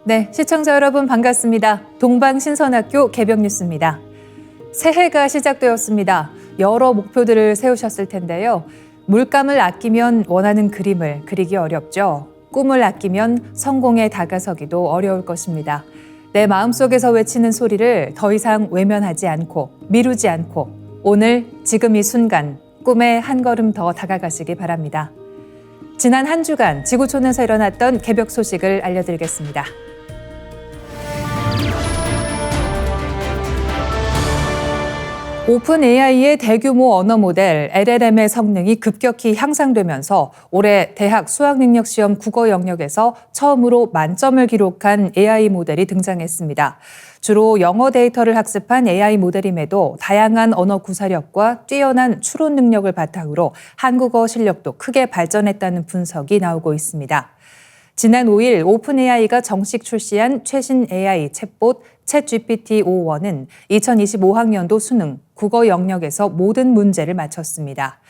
네, 시청자 여러분 반갑습니다. 동방신선학교 개벽뉴스입니다. 새해가 시작되었습니다. 여러 목표들을 세우셨을 텐데요. 물감을 아끼면 원하는 그림을 그리기 어렵죠. 꿈을 아끼면 성공에 다가서기도 어려울 것입니다. 내 마음속에서 외치는 소리를 더 이상 외면하지 않고 미루지 않고 오늘 지금 이 순간 꿈에 한 걸음 더 다가가시기 바랍니다. 지난 한 주간 지구촌에서 일어났던 개벽 소식을 알려드리겠습니다. 오픈 AI의 대규모 언어 모델 LLM의 성능이 급격히 향상되면서 올해 대학 수학능력시험 국어 영역에서 처음으로 만점을 기록한 AI 모델이 등장했습니다. 주로 영어 데이터를 학습한 AI 모델임에도 다양한 언어 구사력과 뛰어난 추론 능력을 바탕으로 한국어 실력도 크게 발전했다는 분석이 나오고 있습니다. 지난 5일 오픈AI가 정식 출시한 최신 AI 챗봇 챗GPT-5는 2025학년도 수능, 국어 영역에서 모든 문제를 마쳤습니다.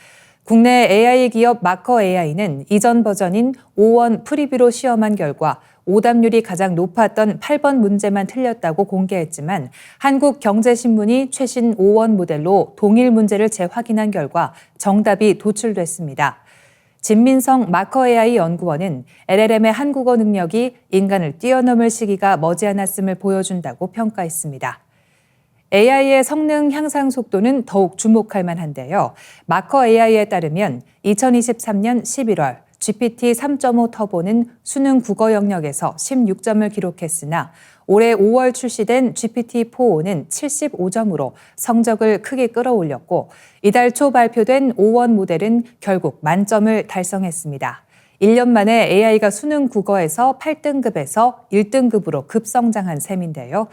국내 AI 기업 마커 AI는 이전 버전인 5원 프리뷰로 시험한 결과 오답률이 가장 높았던 8번 문제만 틀렸다고 공개했지만 한국경제신문이 최신 5원 모델로 동일 문제를 재확인한 결과 정답이 도출됐습니다. 진민성 마커 AI 연구원은 LLM의 한국어 능력이 인간을 뛰어넘을 시기가 머지않았음을 보여준다고 평가했습니다. AI의 성능 향상 속도는 더욱 주목할 만한데요. 마커 AI에 따르면 2023년 11월 GPT 3.5 터보는 수능 국어 영역에서 16점을 기록했으나 올해 5월 출시된 GPT-4는 75점으로 성적을 크게 끌어올렸고 이달 초 발표된 5원 모델은 결국 만점을 달성했습니다. 1년 만에 AI가 수능 국어에서 8등급에서 1등급으로 급성장한 셈인데요.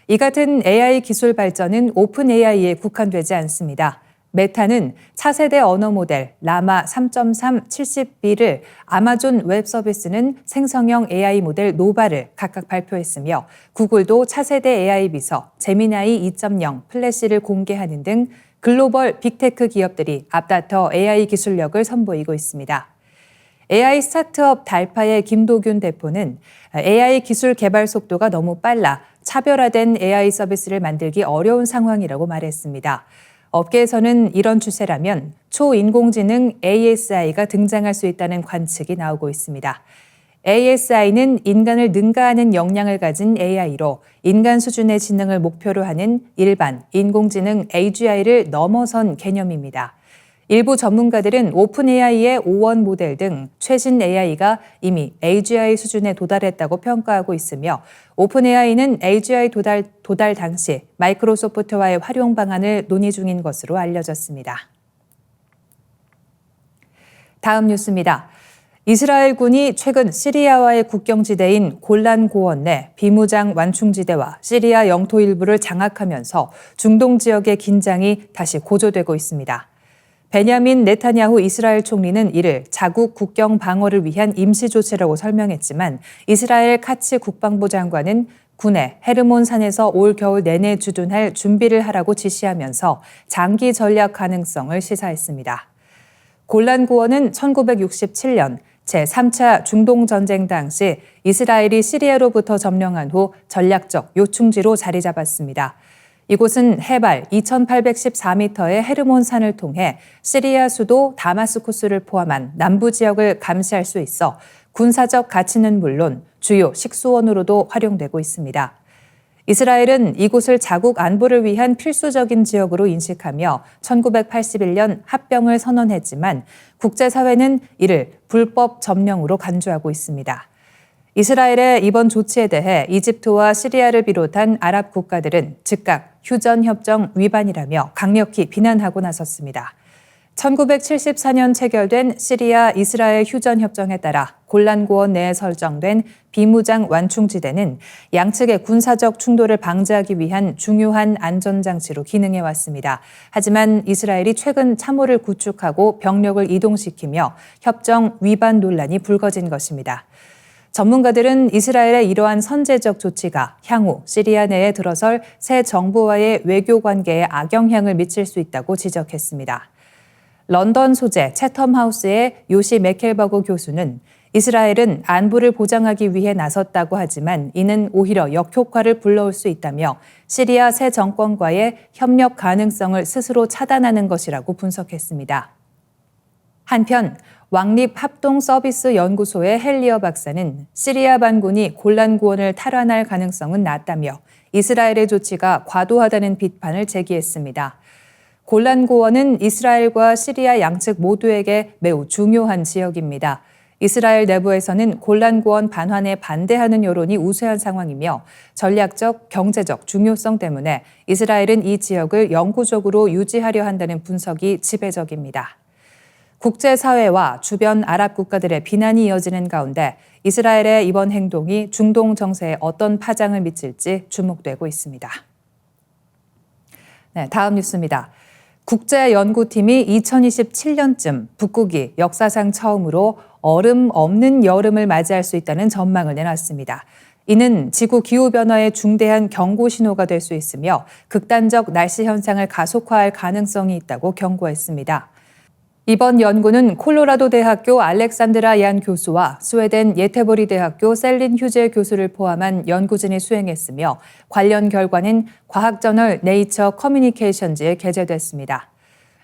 이 같은 AI 기술 발전은 오픈 AI에 국한되지 않습니다. 메타는 차세대 언어 모델 라마 3.3 70B를 아마존 웹 서비스는 생성형 AI 모델 노바를 각각 발표했으며 구글도 차세대 AI 비서 제미나이 2.0 플래시를 공개하는 등 글로벌 빅테크 기업들이 앞다퉈 AI 기술력을 선보이고 있습니다. AI 스타트업 달파의 김도균 대표는 AI 기술 개발 속도가 너무 빨라 차별화된 AI 서비스를 만들기 어려운 상황이라고 말했습니다. 업계에서는 이런 추세라면 초인공지능 ASI가 등장할 수 있다는 관측이 나오고 있습니다. ASI는 인간을 능가하는 역량을 가진 AI로 인간 수준의 지능을 목표로 하는 일반 인공지능 AGI를 넘어선 개념입니다. 일부 전문가들은 오픈 AI의 5원 모델 등 최신 AI가 이미 AGI 수준에 도달했다고 평가하고 있으며 오픈 AI는 AGI 도달 당시 마이크로소프트와의 활용 방안을 논의 중인 것으로 알려졌습니다. 다음 뉴스입니다. 이스라엘군이 최근 시리아와의 국경지대인 골란 고원 내 비무장 완충지대와 시리아 영토 일부를 장악하면서 중동 지역의 긴장이 다시 고조되고 있습니다. 베냐민 네타냐후 이스라엘 총리는 이를 자국 국경 방어를 위한 임시 조치라고 설명했지만 이스라엘 카츠 국방부 장관은 군에 헤르몬 산에서 올 겨울 내내 주둔할 준비를 하라고 지시하면서 장기 전략 가능성을 시사했습니다. 골란 고원은 1967년 제3차 중동 전쟁 당시 이스라엘이 시리아로부터 점령한 후 전략적 요충지로 자리 잡았습니다. 이곳은 해발 2,814m의 헤르몬 산을 통해 시리아 수도 다마스쿠스를 포함한 남부 지역을 감시할 수 있어 군사적 가치는 물론 주요 식수원으로도 활용되고 있습니다. 이스라엘은 이곳을 자국 안보를 위한 필수적인 지역으로 인식하며 1981년 합병을 선언했지만 국제사회는 이를 불법 점령으로 간주하고 있습니다. 이스라엘의 이번 조치에 대해 이집트와 시리아를 비롯한 아랍 국가들은 즉각 휴전협정 위반이라며 강력히 비난하고 나섰습니다. 1974년 체결된 시리아 이스라엘 휴전협정에 따라 골란고원 내에 설정된 비무장 완충지대는 양측의 군사적 충돌을 방지하기 위한 중요한 안전장치로 기능해왔습니다. 하지만 이스라엘이 최근 참호를 구축하고 병력을 이동시키며 협정 위반 논란이 불거진 것입니다. 전문가들은 이스라엘의 이러한 선제적 조치가 향후 시리아 내에 들어설 새 정부와의 외교 관계에 악영향을 미칠 수 있다고 지적했습니다. 런던 소재 채텀하우스의 요시 메켈버그 교수는 이스라엘은 안보를 보장하기 위해 나섰다고 하지만 이는 오히려 역효과를 불러올 수 있다며 시리아 새 정권과의 협력 가능성을 스스로 차단하는 것이라고 분석했습니다. 한편 왕립합동서비스연구소의 헬리어 박사는 시리아 반군이 골란 고원을 탈환할 가능성은 낮다며 이스라엘의 조치가 과도하다는 비판을 제기했습니다. 골란 고원은 이스라엘과 시리아 양측 모두에게 매우 중요한 지역입니다. 이스라엘 내부에서는 골란 고원 반환에 반대하는 여론이 우세한 상황이며 전략적, 경제적 중요성 때문에 이스라엘은 이 지역을 영구적으로 유지하려 한다는 분석이 지배적입니다. 국제사회와 주변 아랍 국가들의 비난이 이어지는 가운데 이스라엘의 이번 행동이 중동 정세에 어떤 파장을 미칠지 주목되고 있습니다. 네, 다음 뉴스입니다. 국제연구팀이 2027년쯤 북극이 역사상 처음으로 얼음 없는 여름을 맞이할 수 있다는 전망을 내놨습니다. 이는 지구 기후변화의 중대한 경고 신호가 될 수 있으며 극단적 날씨 현상을 가속화할 가능성이 있다고 경고했습니다. 이번 연구는 콜로라도 대학교 알렉산드라 얀 교수와 스웨덴 예테보리 대학교 셀린 휴제 교수를 포함한 연구진이 수행했으며 관련 결과는 과학저널 네이처 커뮤니케이션즈에 게재됐습니다.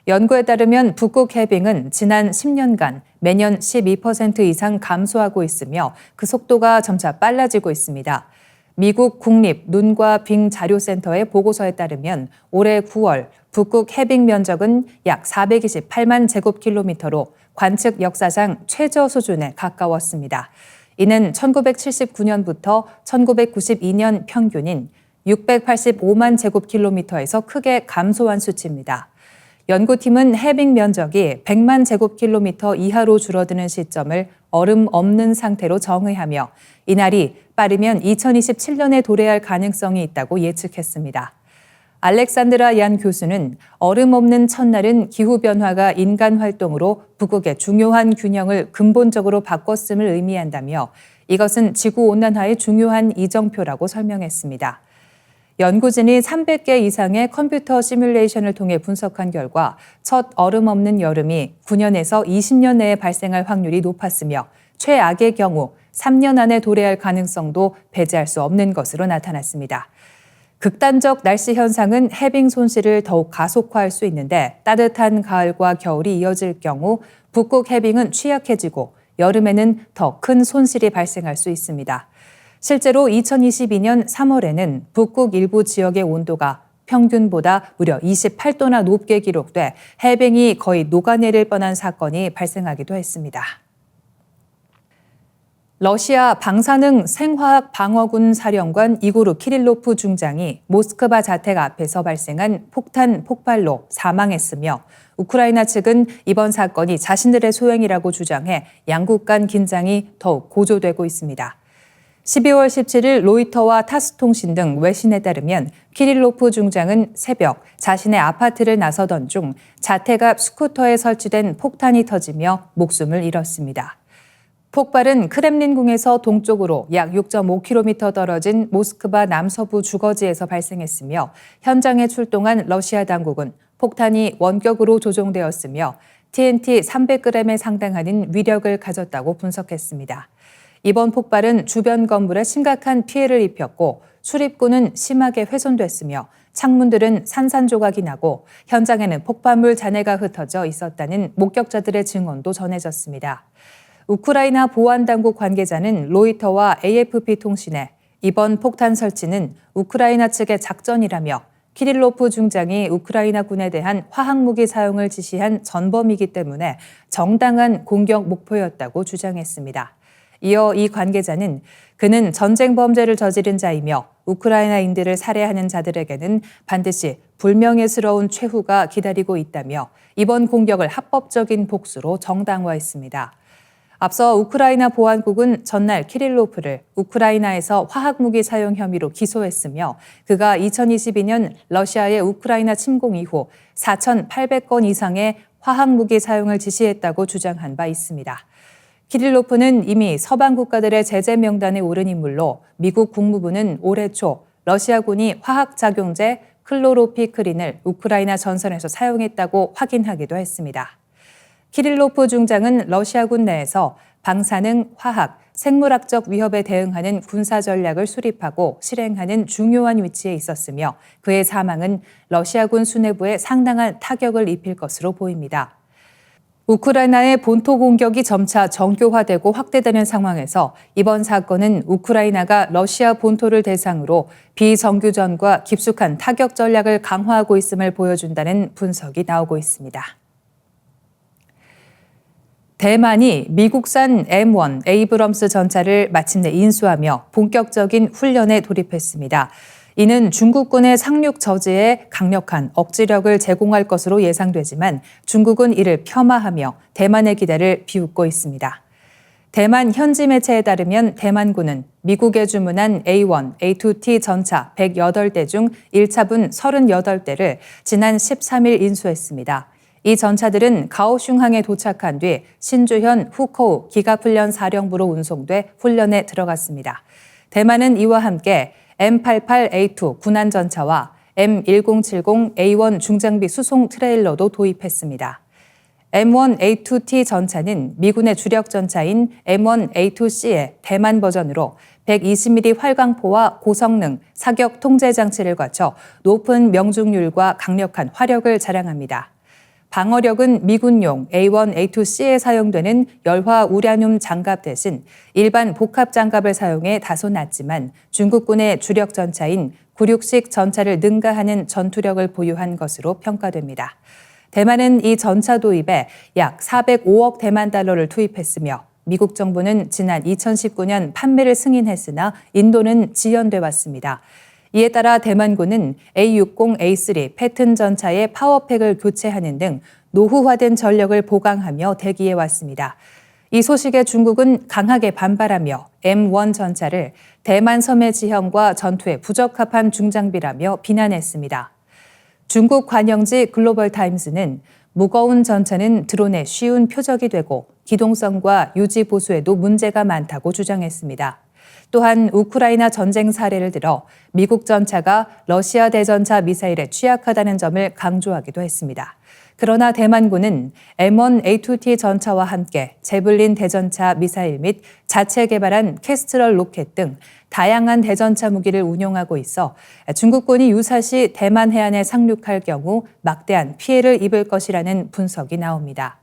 연구에 따르면 북극 해빙은 지난 10년간 매년 12% 이상 감소하고 있으며 그 속도가 점차 빨라지고 있습니다. 미국 국립 눈과 빙 자료센터의 보고서에 따르면 올해 9월 북극 해빙 면적은 약 428만 제곱킬로미터로 관측 역사상 최저 수준에 가까웠습니다. 이는 1979년부터 1992년 평균인 685만 제곱킬로미터에서 크게 감소한 수치입니다. 연구팀은 해빙 면적이 100만 제곱킬로미터 이하로 줄어드는 시점을 얼음 없는 상태로 정의하며 이날이 빠르면 2027년에 도래할 가능성이 있다고 예측했습니다. 알렉산드라 얀 교수는 얼음 없는 첫날은 기후변화가 인간 활동으로 북극의 중요한 균형을 근본적으로 바꿨음을 의미한다며 이것은 지구온난화의 중요한 이정표라고 설명했습니다. 연구진이 300개 이상의 컴퓨터 시뮬레이션을 통해 분석한 결과 첫 얼음 없는 여름이 9년에서 20년 내에 발생할 확률이 높았으며 최악의 경우 3년 안에 도래할 가능성도 배제할 수 없는 것으로 나타났습니다. 극단적 날씨 현상은 해빙 손실을 더욱 가속화할 수 있는데 따뜻한 가을과 겨울이 이어질 경우 북극 해빙은 취약해지고 여름에는 더 큰 손실이 발생할 수 있습니다. 실제로 2022년 3월에는 북극 일부 지역의 온도가 평균보다 무려 28도나 높게 기록돼 해빙이 거의 녹아내릴 뻔한 사건이 발생하기도 했습니다. 러시아 방사능 생화학 방어군 사령관 이고르 키릴로프 중장이 모스크바 자택 앞에서 발생한 폭탄 폭발로 사망했으며 우크라이나 측은 이번 사건이 자신들의 소행이라고 주장해 양국 간 긴장이 더욱 고조되고 있습니다. 12월 17일 로이터와 타스통신 등 외신에 따르면 키릴로프 중장은 새벽 자신의 아파트를 나서던 중 자택 앞 스쿠터에 설치된 폭탄이 터지며 목숨을 잃었습니다. 폭발은 크렘린궁에서 동쪽으로 약 6.5km 떨어진 모스크바 남서부 주거지에서 발생했으며 현장에 출동한 러시아 당국은 폭탄이 원격으로 조종되었으며 TNT 300g에 상당하는 위력을 가졌다고 분석했습니다. 이번 폭발은 주변 건물에 심각한 피해를 입혔고 출입구는 심하게 훼손됐으며 창문들은 산산조각이 나고 현장에는 폭발물 잔해가 흩어져 있었다는 목격자들의 증언도 전해졌습니다. 우크라이나 보안당국 관계자는 로이터와 AFP 통신에 이번 폭탄 설치는 우크라이나 측의 작전이라며 키릴로프 중장이 우크라이나군에 대한 화학무기 사용을 지시한 전범이기 때문에 정당한 공격 목표였다고 주장했습니다. 이어 이 관계자는 그는 전쟁 범죄를 저지른 자이며 우크라이나인들을 살해하는 자들에게는 반드시 불명예스러운 최후가 기다리고 있다며 이번 공격을 합법적인 복수로 정당화했습니다. 앞서 우크라이나 보안국은 전날 키릴로프를 우크라이나에서 화학무기 사용 혐의로 기소했으며 그가 2022년 러시아의 우크라이나 침공 이후 4,800건 이상의 화학무기 사용을 지시했다고 주장한 바 있습니다. 키릴로프는 이미 서방 국가들의 제재 명단에 오른 인물로 미국 국무부는 올해 초 러시아군이 화학작용제 클로로피크린을 우크라이나 전선에서 사용했다고 확인하기도 했습니다. 키릴로프 중장은 러시아군 내에서 방사능, 화학, 생물학적 위협에 대응하는 군사 전략을 수립하고 실행하는 중요한 위치에 있었으며 그의 사망은 러시아군 수뇌부에 상당한 타격을 입힐 것으로 보입니다. 우크라이나의 본토 공격이 점차 정교화되고 확대되는 상황에서 이번 사건은 우크라이나가 러시아 본토를 대상으로 비정규전과 깊숙한 타격 전략을 강화하고 있음을 보여준다는 분석이 나오고 있습니다. 대만이 미국산 M1 에이브럼스 전차를 마침내 인수하며 본격적인 훈련에 돌입했습니다. 이는 중국군의 상륙 저지에 강력한 억지력을 제공할 것으로 예상되지만 중국은 이를 폄하하며 대만의 기대를 비웃고 있습니다. 대만 현지 매체에 따르면 대만군은 미국에 주문한 A1, A2T 전차 108대 중 1차분 38대를 지난 13일 인수했습니다. 이 전차들은 가오슝항에 도착한 뒤 신주현 후커우 기갑훈련 사령부로 운송돼 훈련에 들어갔습니다. 대만은 이와 함께 M88A2 군안전차와 M1070A1 중장비 수송 트레일러도 도입했습니다. M1A2T 전차는 미군의 주력 전차인 M1A2C의 대만 버전으로 120mm 활강포와 고성능 사격 통제 장치를 갖춰 높은 명중률과 강력한 화력을 자랑합니다. 방어력은 미군용 A1, A2C에 사용되는 열화 우라늄 장갑 대신 일반 복합 장갑을 사용해 다소 낮지만 중국군의 주력 전차인 96식 전차를 능가하는 전투력을 보유한 것으로 평가됩니다. 대만은 이 전차 도입에 약 405억 대만 달러를 투입했으며 미국 정부는 지난 2019년 판매를 승인했으나 인도는 지연돼 왔습니다. 이에 따라 대만군은 A60, A3 패튼 전차의 파워팩을 교체하는 등 노후화된 전력을 보강하며 대기해 왔습니다. 이 소식에 중국은 강하게 반발하며 M1 전차를 대만 섬의 지형과 전투에 부적합한 중장비라며 비난했습니다. 중국 관영지 글로벌타임스는 무거운 전차는 드론에 쉬운 표적이 되고 기동성과 유지 보수에도 문제가 많다고 주장했습니다. 또한 우크라이나 전쟁 사례를 들어 미국 전차가 러시아 대전차 미사일에 취약하다는 점을 강조하기도 했습니다. 그러나 대만군은 M1A2T 전차와 함께 제블린 대전차 미사일 및 자체 개발한 캐스트럴 로켓 등 다양한 대전차 무기를 운용하고 있어 중국군이 유사시 대만 해안에 상륙할 경우 막대한 피해를 입을 것이라는 분석이 나옵니다.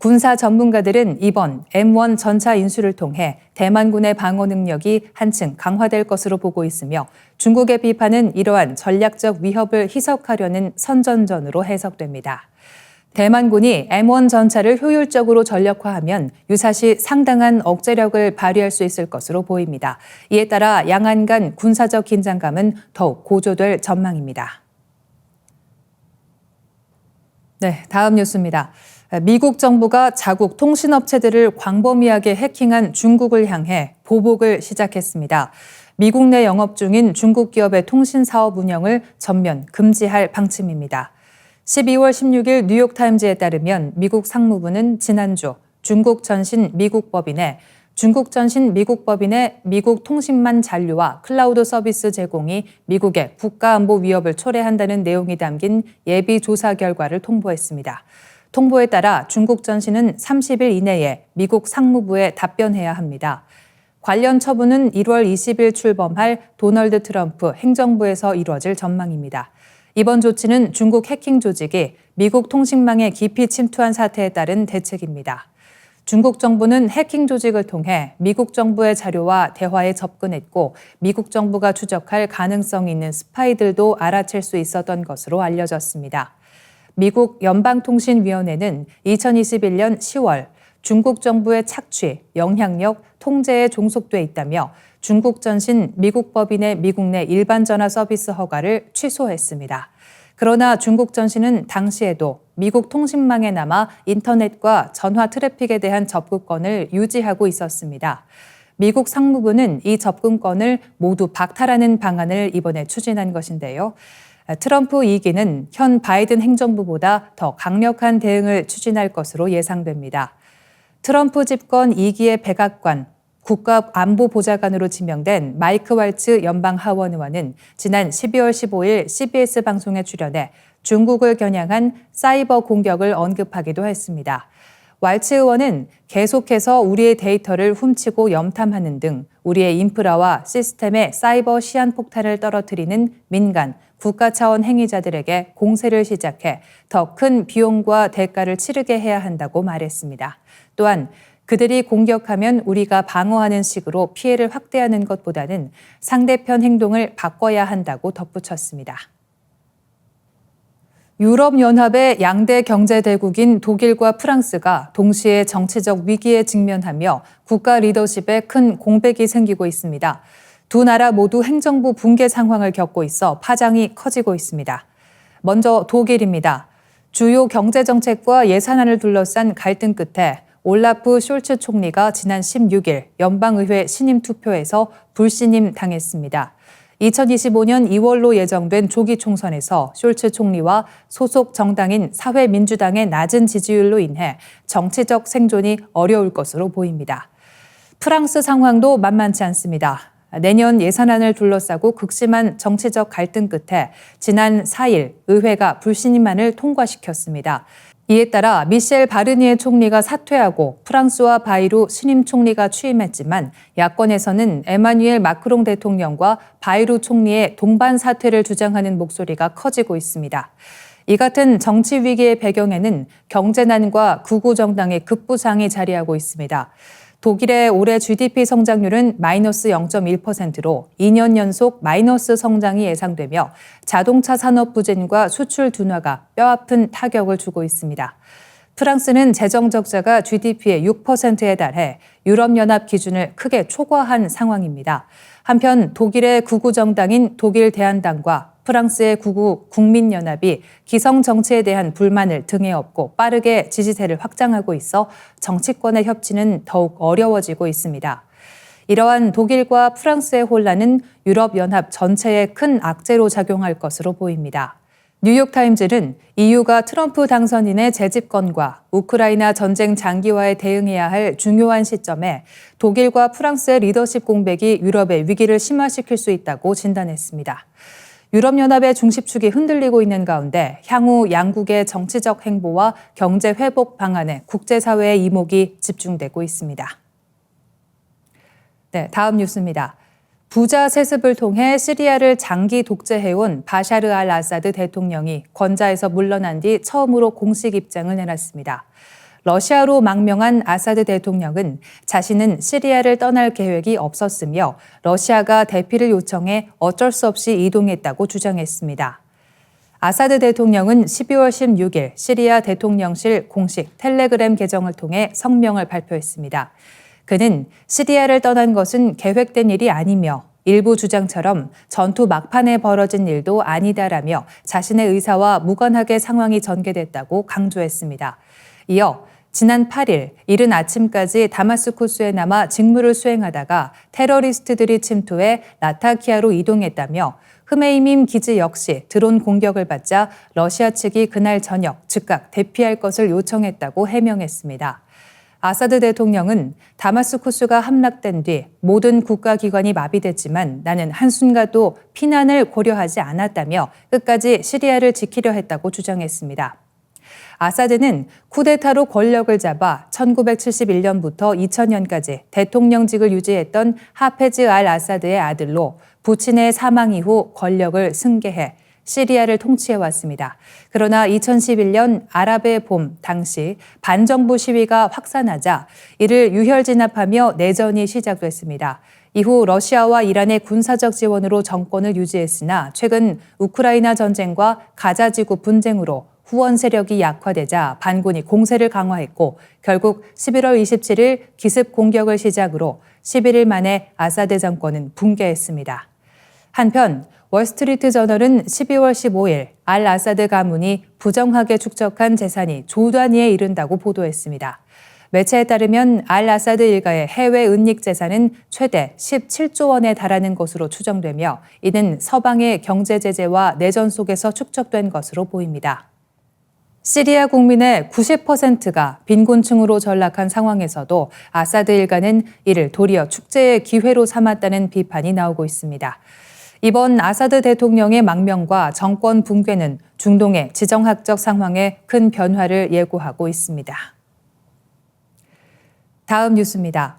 군사 전문가들은 이번 M1 전차 인수를 통해 대만군의 방어 능력이 한층 강화될 것으로 보고 있으며 중국의 비판은 이러한 전략적 위협을 희석하려는 선전전으로 해석됩니다. 대만군이 M1 전차를 효율적으로 전력화하면 유사시 상당한 억제력을 발휘할 수 있을 것으로 보입니다. 이에 따라 양안 간 군사적 긴장감은 더욱 고조될 전망입니다. 네, 다음 뉴스입니다. 미국 정부가 자국 통신업체들을 광범위하게 해킹한 중국을 향해 보복을 시작했습니다. 미국 내 영업 중인 중국 기업의 통신 사업 운영을 전면 금지할 방침입니다. 12월 16일 뉴욕타임즈에 따르면 미국 상무부는 지난주 중국 전신 미국 법인의 미국 통신망 잔류와 클라우드 서비스 제공이 미국의 국가안보 위협을 초래한다는 내용이 담긴 예비 조사 결과를 통보했습니다. 통보에 따라 중국 전신은 30일 이내에 미국 상무부에 답변해야 합니다. 관련 처분은 1월 20일 출범할 도널드 트럼프 행정부에서 이루어질 전망입니다. 이번 조치는 중국 해킹 조직이 미국 통신망에 깊이 침투한 사태에 따른 대책입니다. 중국 정부는 해킹 조직을 통해 미국 정부의 자료와 대화에 접근했고 미국 정부가 추적할 가능성이 있는 스파이들도 알아챌 수 있었던 것으로 알려졌습니다. 미국 연방통신위원회는 2021년 10월 중국 정부의 착취, 영향력, 통제에 종속돼 있다며 중국 전신 미국 법인의 미국 내 일반 전화 서비스 허가를 취소했습니다. 그러나 중국 전신은 당시에도 미국 통신망에 남아 인터넷과 전화 트래픽에 대한 접근권을 유지하고 있었습니다. 미국 상무부는 이 접근권을 모두 박탈하는 방안을 이번에 추진한 것인데요. 트럼프 2기는 현 바이든 행정부보다 더 강력한 대응을 추진할 것으로 예상됩니다. 트럼프 집권 2기의 백악관, 국가안보보좌관으로 지명된 마이크 왈츠 연방하원 의원은 지난 12월 15일 CBS 방송에 출연해 중국을 겨냥한 사이버 공격을 언급하기도 했습니다. 왈츠 의원은 계속해서 우리의 데이터를 훔치고 염탐하는 등 우리의 인프라와 시스템에 사이버 시한폭탄을 떨어뜨리는 민간, 국가 차원 행위자들에게 공세를 시작해 더 큰 비용과 대가를 치르게 해야 한다고 말했습니다. 또한 그들이 공격하면 우리가 방어하는 식으로 피해를 확대하는 것보다는 상대편 행동을 바꿔야 한다고 덧붙였습니다. 유럽연합의 양대 경제대국인 독일과 프랑스가 동시에 정치적 위기에 직면하며 국가 리더십에 큰 공백이 생기고 있습니다. 두 나라 모두 행정부 붕괴 상황을 겪고 있어 파장이 커지고 있습니다. 먼저 독일입니다. 주요 경제정책과 예산안을 둘러싼 갈등 끝에 올라프 숄츠 총리가 지난 16일 연방의회 신임 투표에서 불신임 당했습니다. 2025년 2월로 예정된 조기 총선에서 숄츠 총리와 소속 정당인 사회민주당의 낮은 지지율로 인해 정치적 생존이 어려울 것으로 보입니다. 프랑스 상황도 만만치 않습니다. 내년 예산안을 둘러싸고 극심한 정치적 갈등 끝에 지난 4일 의회가 불신임안을 통과시켰습니다. 이에 따라 미셸 바르니에 총리가 사퇴하고 프랑스와 바이루 신임 총리가 취임했지만 야권에서는 에마뉘엘 마크롱 대통령과 바이루 총리의 동반 사퇴를 주장하는 목소리가 커지고 있습니다. 이 같은 정치 위기의 배경에는 경제난과 극우 정당의 급부상이 자리하고 있습니다. 독일의 올해 GDP 성장률은 마이너스 0.1%로 2년 연속 마이너스 성장이 예상되며 자동차 산업 부진과 수출 둔화가 뼈아픈 타격을 주고 있습니다. 프랑스는 재정 적자가 GDP의 6%에 달해 유럽연합 기준을 크게 초과한 상황입니다. 한편 독일의 극우 정당인 독일 대한당과 프랑스의 극우 국민연합이 기성 정치에 대한 불만을 등에 업고 빠르게 지지세를 확장하고 있어 정치권의 협치는 더욱 어려워지고 있습니다. 이러한 독일과 프랑스의 혼란은 유럽연합 전체에 큰 악재로 작용할 것으로 보입니다. 뉴욕타임즈는 EU가 트럼프 당선인의 재집권과 우크라이나 전쟁 장기화에 대응해야 할 중요한 시점에 독일과 프랑스의 리더십 공백이 유럽의 위기를 심화시킬 수 있다고 진단했습니다. 유럽연합의 중심축이 흔들리고 있는 가운데 향후 양국의 정치적 행보와 경제 회복 방안에 국제사회의 이목이 집중되고 있습니다. 네, 다음 뉴스입니다. 부자 세습을 통해 시리아를 장기 독재해온 바샤르 알 아사드 대통령이 권좌에서 물러난 뒤 처음으로 공식 입장을 내놨습니다. 러시아로 망명한 아사드 대통령은 자신은 시리아를 떠날 계획이 없었으며 러시아가 대피를 요청해 어쩔 수 없이 이동했다고 주장했습니다. 아사드 대통령은 12월 16일 시리아 대통령실 공식 텔레그램 계정을 통해 성명을 발표했습니다. 그는 시리아를 떠난 것은 계획된 일이 아니며 일부 주장처럼 전투 막판에 벌어진 일도 아니다라며 자신의 의사와 무관하게 상황이 전개됐다고 강조했습니다. 이어 지난 8일 이른 아침까지 다마스쿠스에 남아 직무를 수행하다가 테러리스트들이 침투해 라타키아로 이동했다며 흐메이밈 기지 역시 드론 공격을 받자 러시아 측이 그날 저녁 즉각 대피할 것을 요청했다고 해명했습니다. 아사드 대통령은 다마스쿠스가 함락된 뒤 모든 국가기관이 마비됐지만 나는 한순간도 피난을 고려하지 않았다며 끝까지 시리아를 지키려 했다고 주장했습니다. 아사드는 쿠데타로 권력을 잡아 1971년부터 2000년까지 대통령직을 유지했던 하페즈 알 아사드의 아들로 부친의 사망 이후 권력을 승계해 시리아를 통치해왔습니다. 그러나 2011년 아랍의 봄 당시 반정부 시위가 확산하자 이를 유혈 진압하며 내전이 시작됐습니다. 이후 러시아와 이란의 군사적 지원으로 정권을 유지했으나 최근 우크라이나 전쟁과 가자 지구 분쟁으로 후원 세력이 약화되자 반군이 공세를 강화했고 결국 11월 27일 기습 공격을 시작으로 11일 만에 아사드 정권은 붕괴했습니다. 한편 월스트리트 저널은 12월 15일 알 아사드 가문이 부정하게 축적한 재산이 조 단위에 이른다고 보도했습니다. 매체에 따르면 알 아사드 일가의 해외 은닉 재산은 최대 17조 원에 달하는 것으로 추정되며 이는 서방의 경제 제재와 내전 속에서 축적된 것으로 보입니다. 시리아 국민의 90%가 빈곤층으로 전락한 상황에서도 아사드 일가는 이를 도리어 축제의 기회로 삼았다는 비판이 나오고 있습니다. 이번 아사드 대통령의 망명과 정권 붕괴는 중동의 지정학적 상황에 큰 변화를 예고하고 있습니다. 다음 뉴스입니다.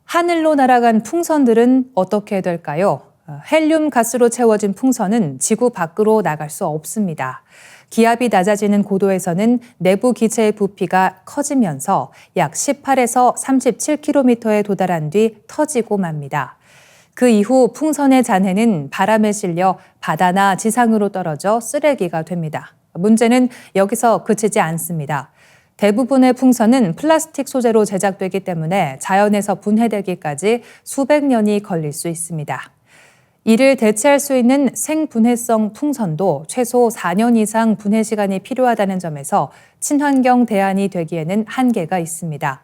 하늘로 날아간 풍선들은 어떻게 될까요? 헬륨 가스로 채워진 풍선은 지구 밖으로 나갈 수 없습니다. 기압이 낮아지는 고도에서는 내부 기체의 부피가 커지면서 약 18에서 37km에 도달한 뒤 터지고 맙니다. 그 이후 풍선의 잔해는 바람에 실려 바다나 지상으로 떨어져 쓰레기가 됩니다. 문제는 여기서 그치지 않습니다. 대부분의 풍선은 플라스틱 소재로 제작되기 때문에 자연에서 분해되기까지 수백 년이 걸릴 수 있습니다. 이를 대체할 수 있는 생분해성 풍선도 최소 4년 이상 분해 시간이 필요하다는 점에서 친환경 대안이 되기에는 한계가 있습니다.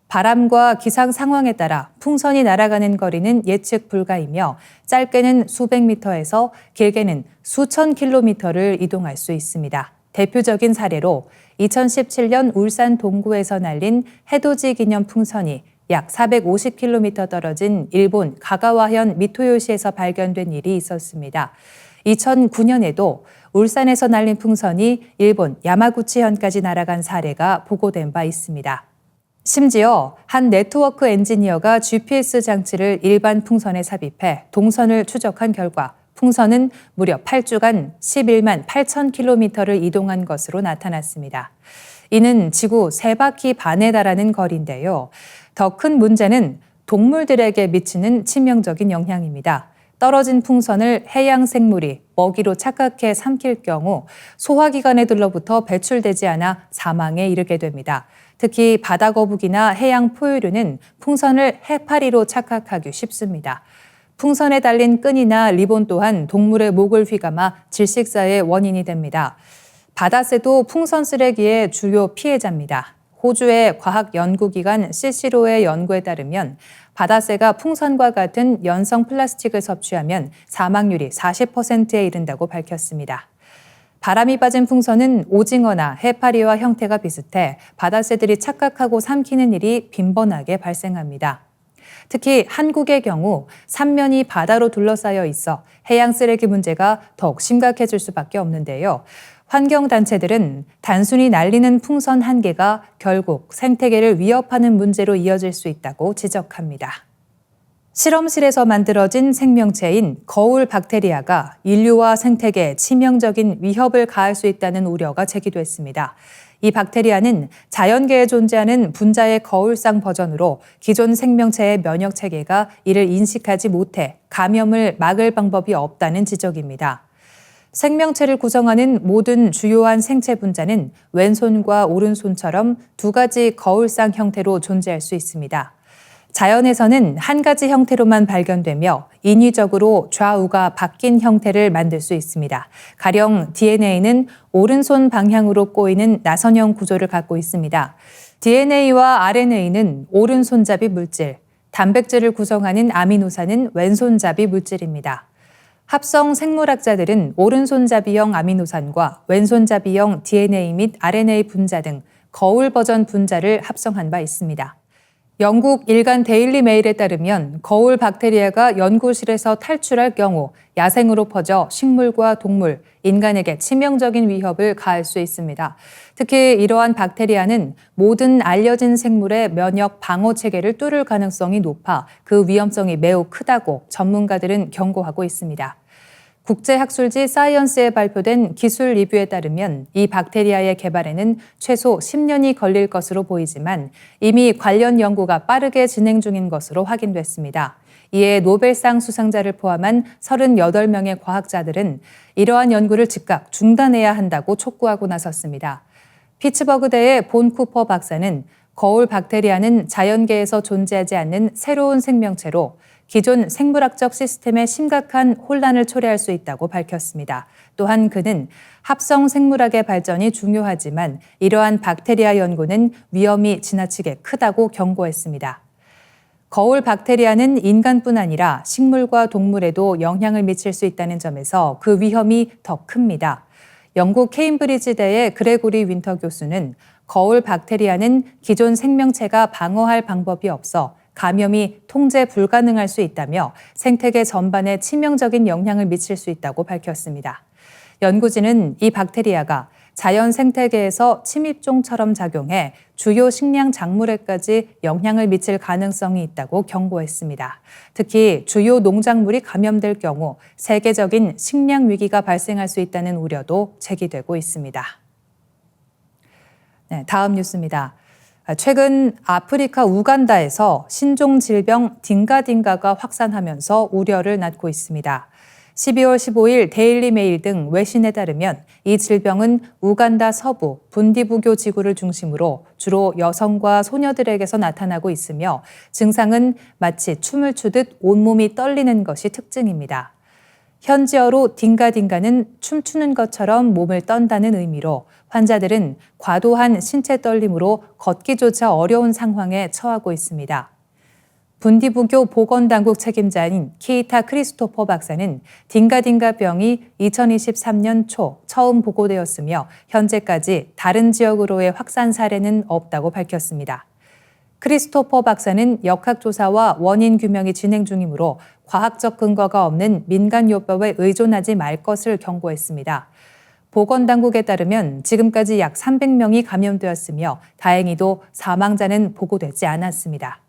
바람과 기상 상황에 따라 풍선이 날아가는 거리는 예측 불가이며 짧게는 수백 미터에서 길게는 수천 킬로미터를 이동할 수 있습니다. 대표적인 사례로 2017년 울산 동구에서 날린 해돋이 기념 풍선이 약 450km 떨어진 일본 가가와현 미토요시에서 발견된 일이 있었습니다. 2009년에도 울산에서 날린 풍선이 일본 야마구치현까지 날아간 사례가 보고된 바 있습니다. 심지어 한 네트워크 엔지니어가 GPS 장치를 일반 풍선에 삽입해 동선을 추적한 결과 풍선은 무려 8주간 11만 8천 킬로미터를 이동한 것으로 나타났습니다. 이는 지구 3바퀴 반에 달하는 거리인데요. 더 큰 문제는 동물들에게 미치는 치명적인 영향입니다. 떨어진 풍선을 해양 생물이 먹이로 착각해 삼킬 경우 소화기관에들로부터 배출되지 않아 사망에 이르게 됩니다. 특히 바다거북이나 해양 포유류는 풍선을 해파리로 착각하기 쉽습니다. 풍선에 달린 끈이나 리본 또한 동물의 목을 휘감아 질식사의 원인이 됩니다. 바다새도 풍선 쓰레기의 주요 피해자입니다. 호주의 과학연구기관 CSIRO의 연구에 따르면 바다새가 풍선과 같은 연성 플라스틱을 섭취하면 사망률이 40%에 이른다고 밝혔습니다. 바람이 빠진 풍선은 오징어나 해파리와 형태가 비슷해 바다새들이 착각하고 삼키는 일이 빈번하게 발생합니다. 특히 한국의 경우 삼면이 바다로 둘러싸여 있어 해양 쓰레기 문제가 더욱 심각해질 수밖에 없는데요. 환경단체들은 단순히 날리는 풍선 한 개가 결국 생태계를 위협하는 문제로 이어질 수 있다고 지적합니다. 실험실에서 만들어진 생명체인 거울 박테리아가 인류와 생태계에 치명적인 위협을 가할 수 있다는 우려가 제기됐습니다. 이 박테리아는 자연계에 존재하는 분자의 거울상 버전으로 기존 생명체의 면역 체계가 이를 인식하지 못해 감염을 막을 방법이 없다는 지적입니다. 생명체를 구성하는 모든 주요한 생체 분자는 왼손과 오른손처럼 두 가지 거울상 형태로 존재할 수 있습니다. 자연에서는 한 가지 형태로만 발견되며 인위적으로 좌우가 바뀐 형태를 만들 수 있습니다. 가령 DNA는 오른손 방향으로 꼬이는 나선형 구조를 갖고 있습니다. DNA와 RNA는 오른손잡이 물질, 단백질을 구성하는 아미노산은 왼손잡이 물질입니다. 합성 생물학자들은 오른손잡이형 아미노산과 왼손잡이형 DNA 및 RNA 분자 등 거울 버전 분자를 합성한 바 있습니다. 영국 일간 데일리 메일에 따르면 거울 박테리아가 연구실에서 탈출할 경우 야생으로 퍼져 식물과 동물, 인간에게 치명적인 위협을 가할 수 있습니다. 특히 이러한 박테리아는 모든 알려진 생물의 면역 방어 체계를 뚫을 가능성이 높아 그 위험성이 매우 크다고 전문가들은 경고하고 있습니다. 국제학술지 사이언스에 발표된 기술 리뷰에 따르면 이 박테리아의 개발에는 최소 10년이 걸릴 것으로 보이지만 이미 관련 연구가 빠르게 진행 중인 것으로 확인됐습니다. 이에 노벨상 수상자를 포함한 38명의 과학자들은 이러한 연구를 즉각 중단해야 한다고 촉구하고 나섰습니다. 피츠버그대의 본 쿠퍼 박사는 거울 박테리아는 자연계에서 존재하지 않는 새로운 생명체로 기존 생물학적 시스템에 심각한 혼란을 초래할 수 있다고 밝혔습니다. 또한 그는 합성 생물학의 발전이 중요하지만 이러한 박테리아 연구는 위험이 지나치게 크다고 경고했습니다. 거울 박테리아는 인간뿐 아니라 식물과 동물에도 영향을 미칠 수 있다는 점에서 그 위험이 더 큽니다. 영국 케임브리지대의 그레고리 윈터 교수는 거울 박테리아는 기존 생명체가 방어할 방법이 없어 감염이 통제 불가능할 수 있다며 생태계 전반에 치명적인 영향을 미칠 수 있다고 밝혔습니다. 연구진은 이 박테리아가 자연 생태계에서 침입종처럼 작용해 주요 식량 작물에까지 영향을 미칠 가능성이 있다고 경고했습니다. 특히 주요 농작물이 감염될 경우 세계적인 식량 위기가 발생할 수 있다는 우려도 제기되고 있습니다. 네, 다음 뉴스입니다. 최근 아프리카 우간다에서 신종 질병 딩가딩가가 확산하면서 우려를 낳고 있습니다. 12월 15일 데일리 메일 등 외신에 따르면 이 질병은 우간다 서부 분디부교 지구를 중심으로 주로 여성과 소녀들에게서 나타나고 있으며 증상은 마치 춤을 추듯 온몸이 떨리는 것이 특징입니다. 현지어로 딩가딩가는 춤추는 것처럼 몸을 떤다는 의미로 환자들은 과도한 신체 떨림으로 걷기조차 어려운 상황에 처하고 있습니다. 분디부교 보건당국 책임자인 키이타 크리스토퍼 박사는 딩가딩가병이 2023년 초 처음 보고되었으며 현재까지 다른 지역으로의 확산 사례는 없다고 밝혔습니다. 크리스토퍼 박사는 역학조사와 원인 규명이 진행 중이므로 과학적 근거가 없는 민간요법에 의존하지 말 것을 경고했습니다. 보건당국에 따르면 지금까지 약 300명이 감염되었으며 다행히도 사망자는 보고되지 않았습니다.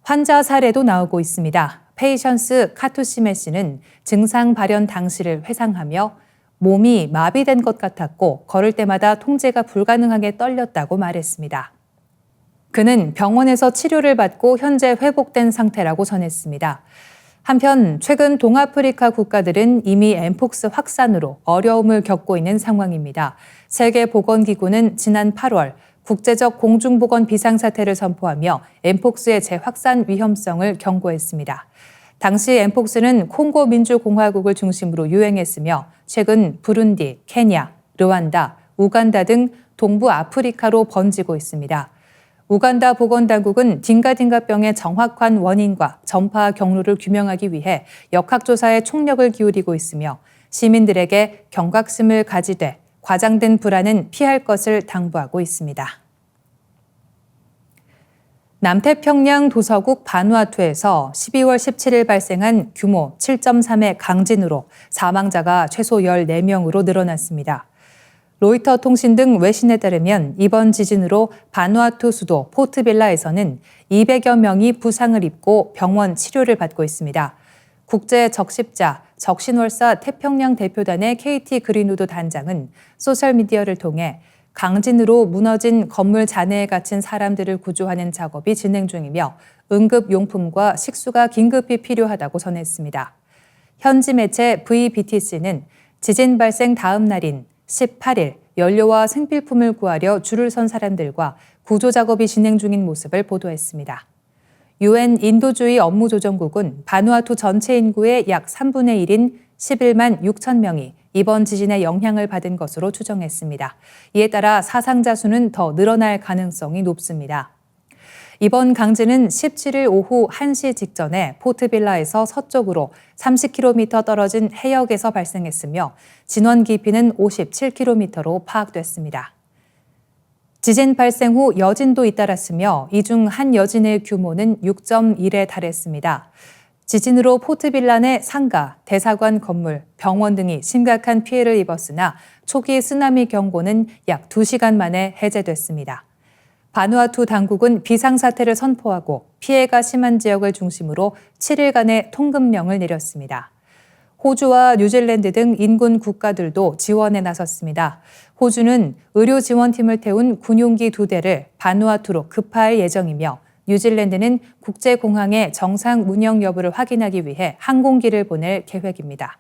환자 사례도 나오고 있습니다. 페이션스 카투시메 씨는 증상 발현 당시를 회상하며 몸이 마비된 것 같았고 걸을 때마다 통제가 불가능하게 떨렸다고 말했습니다. 그는 병원에서 치료를 받고 현재 회복된 상태라고 전했습니다. 한편 최근 동아프리카 국가들은 이미 엠폭스 확산으로 어려움을 겪고 있는 상황입니다. 세계보건기구는 지난 8월 국제적 공중보건 비상사태를 선포하며 엠폭스의 재확산 위험성을 경고했습니다. 당시 엠폭스는 콩고 민주공화국을 중심으로 유행했으며 최근 부룬디, 케냐, 르완다, 우간다 등 동부 아프리카로 번지고 있습니다. 우간다 보건당국은 딩가딩가병의 정확한 원인과 전파 경로를 규명하기 위해 역학조사에 총력을 기울이고 있으며 시민들에게 경각심을 가지되 과장된 불안은 피할 것을 당부하고 있습니다. 남태평양 도서국 바누아투에서 12월 17일 발생한 규모 7.3의 강진으로 사망자가 최소 14명으로 늘어났습니다. 로이터 통신 등 외신에 따르면 이번 지진으로 바누아투 수도 포트빌라에서는 200여 명이 부상을 입고 병원 치료를 받고 있습니다. 국제 적십자 적신월사 태평양 대표단의 KT 그린우드 단장은 소셜미디어를 통해 강진으로 무너진 건물 잔해에 갇힌 사람들을 구조하는 작업이 진행 중이며 응급용품과 식수가 긴급히 필요하다고 전했습니다. 현지 매체 VBTC는 지진 발생 다음 날인 18일 연료와 생필품을 구하려 줄을 선 사람들과 구조 작업이 진행 중인 모습을 보도했습니다. UN 인도주의 업무조정국은 바누아투 전체 인구의 약 3분의 1인 11만 6천 명이 이번 지진의 영향을 받은 것으로 추정했습니다. 이에 따라 사상자 수는 더 늘어날 가능성이 높습니다. 이번 강진은 17일 오후 1시 직전에 포트빌라에서 서쪽으로 30km 떨어진 해역에서 발생했으며 진원 깊이는 57km로 파악됐습니다. 지진 발생 후 여진도 잇따랐으며 이 중 한 여진의 규모는 6.1에 달했습니다. 지진으로 포트빌라 내 상가, 대사관 건물, 병원 등이 심각한 피해를 입었으나 초기 쓰나미 경보는 약 2시간 만에 해제됐습니다. 바누아투 당국은 비상사태를 선포하고 피해가 심한 지역을 중심으로 7일간의 통금령을 내렸습니다. 호주와 뉴질랜드 등 인근 국가들도 지원에 나섰습니다. 호주는 의료 지원팀을 태운 군용기 2대를 바누아투로 급파할 예정이며 뉴질랜드는 국제공항의 정상 운영 여부를 확인하기 위해 항공기를 보낼 계획입니다.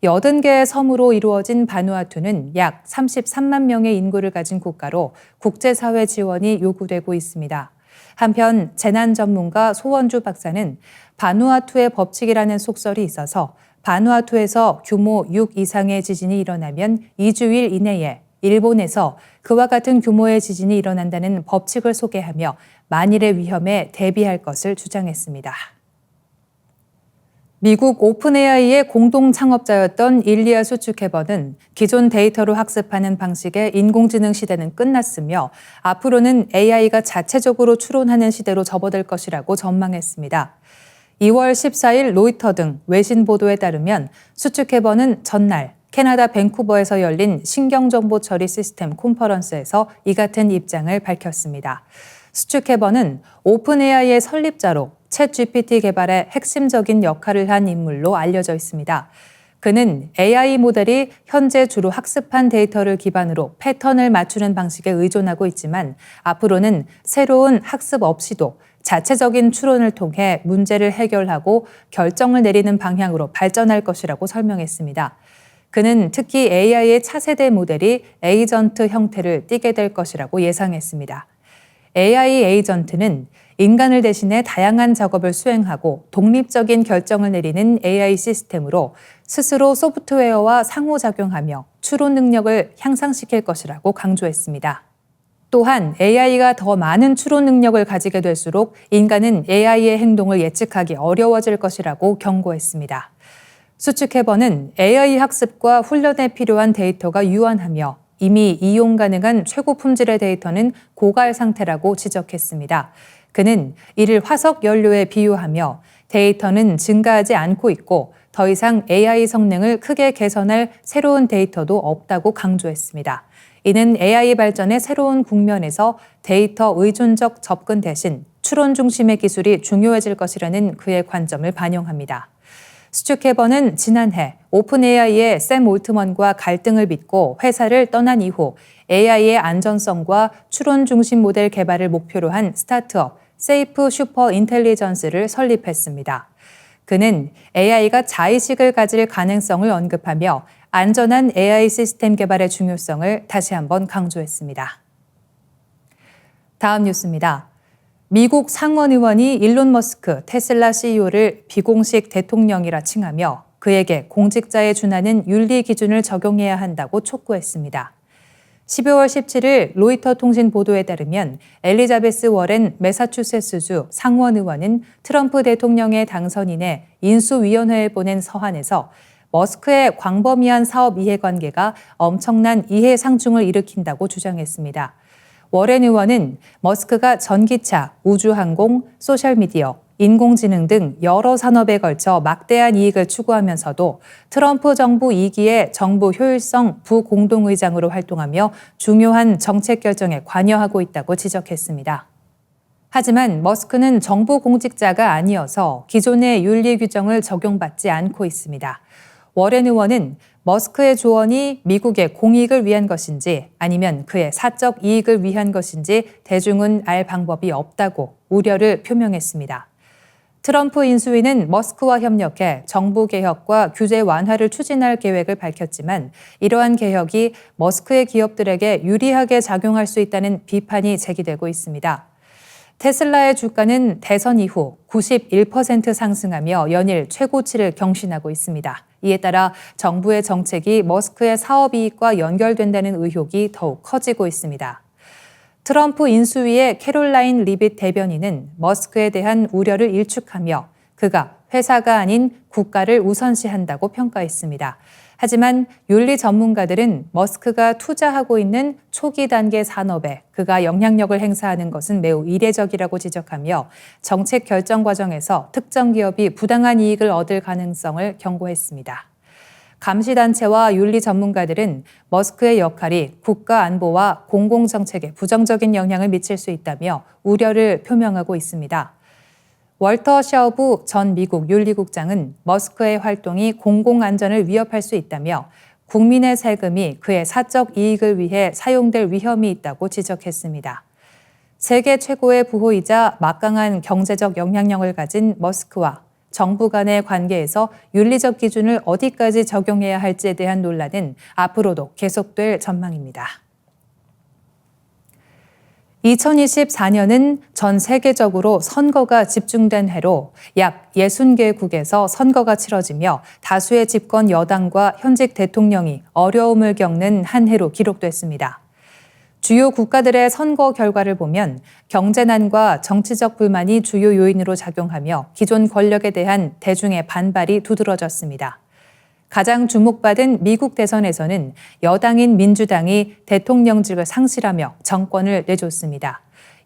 80개의 섬으로 이루어진 바누아투는 약 33만 명의 인구를 가진 국가로 국제사회 지원이 요구되고 있습니다. 한편 재난 전문가 소원주 박사는 바누아투의 법칙이라는 속설이 있어서 바누아투에서 규모 6 이상의 지진이 일어나면 2주일 이내에 일본에서 그와 같은 규모의 지진이 일어난다는 법칙을 소개하며 만일의 위험에 대비할 것을 주장했습니다. 미국 오픈AI의 공동 창업자였던 일리아 수츠케버는 기존 데이터로 학습하는 방식의 인공지능 시대는 끝났으며 앞으로는 AI가 자체적으로 추론하는 시대로 접어들 것이라고 전망했습니다. 2월 14일 로이터 등 외신 보도에 따르면 수츠케버는 전날 캐나다 밴쿠버에서 열린 신경정보 처리 시스템 컨퍼런스에서 이 같은 입장을 밝혔습니다. 스튜케버는 오픈 AI의 설립자로 챗GPT 개발에 핵심적인 역할을 한 인물로 알려져 있습니다. 그는 AI 모델이 현재 주로 학습한 데이터를 기반으로 패턴을 맞추는 방식에 의존하고 있지만 앞으로는 새로운 학습 없이도 자체적인 추론을 통해 문제를 해결하고 결정을 내리는 방향으로 발전할 것이라고 설명했습니다. 그는 특히 AI의 차세대 모델이 에이전트 형태를 띠게 될 것이라고 예상했습니다. AI 에이전트는 인간을 대신해 다양한 작업을 수행하고 독립적인 결정을 내리는 AI 시스템으로 스스로 소프트웨어와 상호작용하며 추론 능력을 향상시킬 것이라고 강조했습니다. 또한 AI가 더 많은 추론 능력을 가지게 될수록 인간은 AI의 행동을 예측하기 어려워질 것이라고 경고했습니다. 수츠케버는 AI 학습과 훈련에 필요한 데이터가 유한하며 이미 이용 가능한 최고 품질의 데이터는 고갈 상태라고 지적했습니다. 그는 이를 화석 연료에 비유하며 데이터는 증가하지 않고 있고 더 이상 AI 성능을 크게 개선할 새로운 데이터도 없다고 강조했습니다. 이는 AI 발전의 새로운 국면에서 데이터 의존적 접근 대신 추론 중심의 기술이 중요해질 것이라는 그의 관점을 반영합니다. 스튜케버는 지난해 오픈AI의 샘 올트먼과 갈등을 빚고 회사를 떠난 이후 AI의 안전성과 추론 중심 모델 개발을 목표로 한 스타트업 세이프 슈퍼 인텔리전스를 설립했습니다. 그는 AI가 자의식을 가질 가능성을 언급하며 안전한 AI 시스템 개발의 중요성을 다시 한번 강조했습니다. 다음 뉴스입니다. 미국 상원 의원이 일론 머스크 테슬라 CEO를 비공식 대통령이라 칭하며 그에게 공직자에 준하는 윤리 기준을 적용해야 한다고 촉구했습니다. 12월 17일 로이터 통신 보도에 따르면 엘리자베스 워렌 매사추세츠주 상원 의원은 트럼프 대통령의 당선인의 인수위원회에 보낸 서한에서 머스크의 광범위한 사업 이해관계가 엄청난 이해상충을 일으킨다고 주장했습니다. 워렌 의원은 머스크가 전기차, 우주항공, 소셜미디어, 인공지능 등 여러 산업에 걸쳐 막대한 이익을 추구하면서도 트럼프 정부 2기의 정부 효율성 부공동의장으로 활동하며 중요한 정책 결정에 관여하고 있다고 지적했습니다. 하지만 머스크는 정부 공직자가 아니어서 기존의 윤리 규정을 적용받지 않고 있습니다. 워렌 의원은 머스크의 조언이 미국의 공익을 위한 것인지 아니면 그의 사적 이익을 위한 것인지 대중은 알 방법이 없다고 우려를 표명했습니다. 트럼프 인수위는 머스크와 협력해 정부 개혁과 규제 완화를 추진할 계획을 밝혔지만 이러한 개혁이 머스크의 기업들에게 유리하게 작용할 수 있다는 비판이 제기되고 있습니다. 테슬라의 주가는 대선 이후 91% 상승하며 연일 최고치를 경신하고 있습니다. 이에 따라 정부의 정책이 머스크의 사업 이익과 연결된다는 의혹이 더욱 커지고 있습니다. 트럼프 인수위의 캐롤라인 리빗 대변인은 머스크에 대한 우려를 일축하며 그가 회사가 아닌 국가를 우선시한다고 평가했습니다. 하지만 윤리 전문가들은 머스크가 투자하고 있는 초기 단계 산업에 그가 영향력을 행사하는 것은 매우 이례적이라고 지적하며 정책 결정 과정에서 특정 기업이 부당한 이익을 얻을 가능성을 경고했습니다. 감시단체와 윤리 전문가들은 머스크의 역할이 국가 안보와 공공정책에 부정적인 영향을 미칠 수 있다며 우려를 표명하고 있습니다. 월터 샤우브 전 미국 윤리국장은 머스크의 활동이 공공안전을 위협할 수 있다며 국민의 세금이 그의 사적 이익을 위해 사용될 위험이 있다고 지적했습니다. 세계 최고의 부호이자 막강한 경제적 영향력을 가진 머스크와 정부 간의 관계에서 윤리적 기준을 어디까지 적용해야 할지에 대한 논란은 앞으로도 계속될 전망입니다. 2024년은 전 세계적으로 선거가 집중된 해로 약 60개국에서 선거가 치러지며 다수의 집권 여당과 현직 대통령이 어려움을 겪는 한 해로 기록됐습니다. 주요 국가들의 선거 결과를 보면 경제난과 정치적 불만이 주요 요인으로 작용하며 기존 권력에 대한 대중의 반발이 두드러졌습니다. 가장 주목받은 미국 대선에서는 여당인 민주당이 대통령직을 상실하며 정권을 내줬습니다.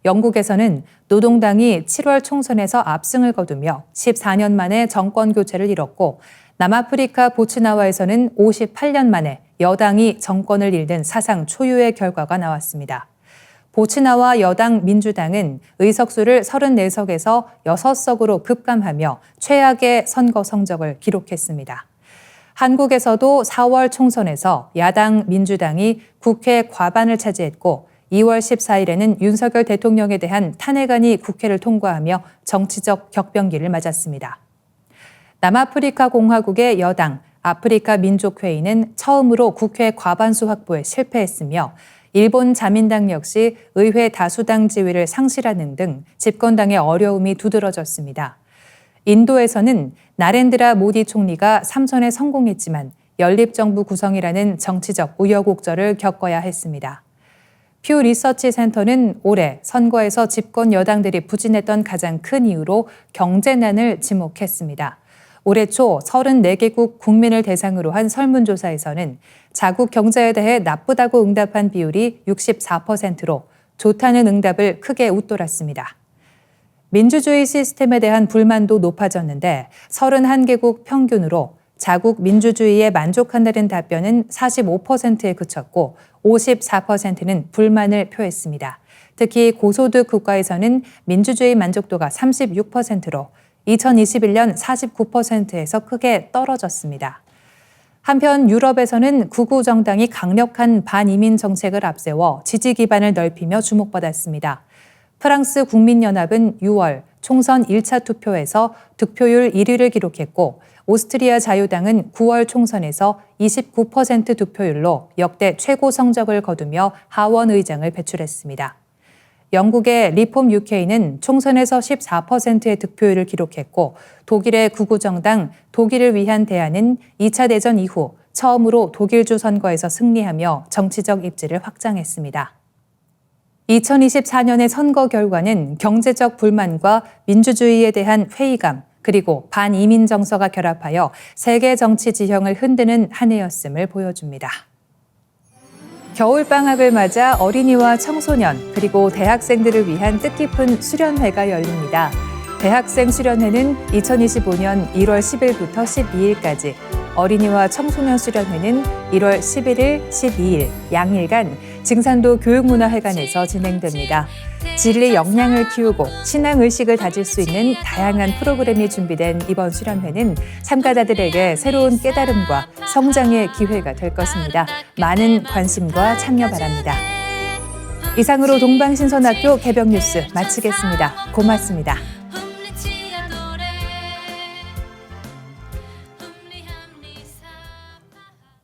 영국에서는 노동당이 7월 총선에서 압승을 거두며 14년 만에 정권 교체를 이뤘고 남아프리카 보츠나와에서는 58년 만에 여당이 정권을 잃는 사상 초유의 결과가 나왔습니다. 보츠나와 여당 민주당은 의석수를 34석에서 6석으로 급감하며 최악의 선거 성적을 기록했습니다. 한국에서도 4월 총선에서 야당 민주당이 국회 과반을 차지했고 2월 14일에는 윤석열 대통령에 대한 탄핵안이 국회를 통과하며 정치적 격변기를 맞았습니다. 남아프리카 공화국의 여당 아프리카 민족회의는 처음으로 국회 과반수 확보에 실패했으며 일본 자민당 역시 의회 다수당 지위를 상실하는 등 집권당의 어려움이 두드러졌습니다. 인도에서는 나렌드라 모디 총리가 3선에 성공했지만 연립정부 구성이라는 정치적 우여곡절을 겪어야 했습니다. 퓨 리서치 센터는 올해 선거에서 집권 여당들이 부진했던 가장 큰 이유로 경제난을 지목했습니다. 올해 초 34개국 국민을 대상으로 한 설문조사에서는 자국 경제에 대해 나쁘다고 응답한 비율이 64%로 좋다는 응답을 크게 웃돌았습니다. 민주주의 시스템에 대한 불만도 높아졌는데 31개국 평균으로 자국 민주주의에 만족한다는 답변은 45%에 그쳤고 54%는 불만을 표했습니다. 특히 고소득 국가에서는 민주주의 만족도가 36%로 2021년 49%에서 크게 떨어졌습니다. 한편 유럽에서는 극우 정당이 강력한 반이민 정책을 앞세워 지지 기반을 넓히며 주목받았습니다. 프랑스 국민연합은 6월 총선 1차 투표에서 득표율 1위를 기록했고 오스트리아 자유당은 9월 총선에서 29% 득표율로 역대 최고 성적을 거두며 하원 의장을 배출했습니다. 영국의 리폼 UK는 총선에서 14%의 득표율을 기록했고 독일의 극우 정당 독일을 위한 대안은 2차 대전 이후 처음으로 독일주 선거에서 승리하며 정치적 입지를 확장했습니다. 2024년의 선거 결과는 경제적 불만과 민주주의에 대한 회의감, 그리고 반이민 정서가 결합하여 세계 정치 지형을 흔드는 한 해였음을 보여줍니다. 겨울방학을 맞아 어린이와 청소년, 그리고 대학생들을 위한 뜻깊은 수련회가 열립니다. 대학생 수련회는 2025년 1월 10일부터 12일까지, 어린이와 청소년 수련회는 1월 11일, 12일 양일간 증산도 교육문화회관에서 진행됩니다. 진리 역량을 키우고 신앙의식을 다질 수 있는 다양한 프로그램이 준비된 이번 수련회는 참가자들에게 새로운 깨달음과 성장의 기회가 될 것입니다. 많은 관심과 참여 바랍니다. 이상으로 동방신선학교 개병뉴스 마치겠습니다. 고맙습니다.